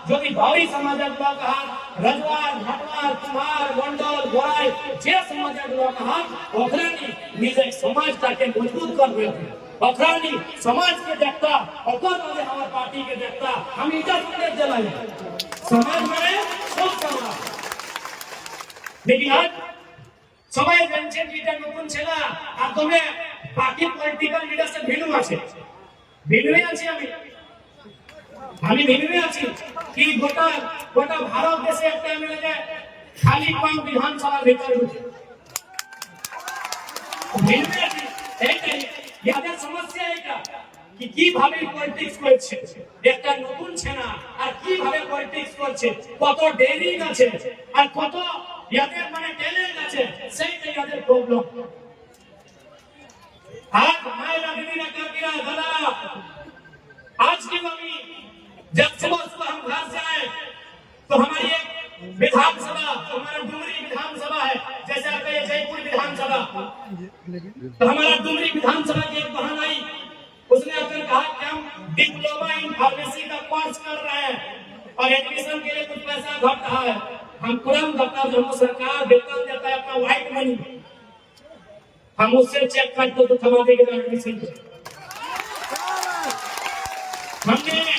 যদি ভাবি সমাজের লোক হাত রজওয়ার ভাটওয়ার কুমার মন্ডল গোড়াই যে সমাজের লোক হাত ওখানে নিজের সমাজটাকে মজবুত করবে ওখানে সমাজকে দেখতা ওখানে আমার পার্টিকে দেখতা আমি এটা বলতে চাই সমাজ মানে সব সমাজ দেখি আজ সবাই জানছেন যে এটা নতুন ছেলে আর তবে বাকি পলিটিক্যাল লিডারশিপ ভ্যালু আছে ভ্যালুই আছে আমি ভেবে আছি কি গোটা গোটা ভারত দেশে একটা এমএলএ খালি পাঁচ বিধানসভা ভিতরে ভেবে আছি এইটাই ইয়াদের সমস্যা এটা কি কিভাবে পলিটিক্স করছে একটা নতুন ছেনা আর কিভাবে পলিটিক্স করছে কত ডেরি আছে আর কত ইয়াদের মানে ট্যালেন্ট আছে সেইটাই ইয়াদের প্রবলেম आज मायरा दीदी का किया दादा आज की मम्मी जब सुबह सुबह हम घर से आए तो हमारी एक विधानसभा हमारा डुमरी विधानसभा है जैसे आपका ये जयपुर विधानसभा तो हमारा डुमरी विधानसभा की एक बहन आई उसने आकर कहा कि हम डिप्लोमा इन फार्मेसी का कोर्स कर रहे हैं और एडमिशन के लिए कुछ पैसा घट रहा है हम तुरंत बता दो सरकार वेतन देता है अपना व्हाइट मनी हम उससे चेक करते तो थमा देंगे एडमिशन हमने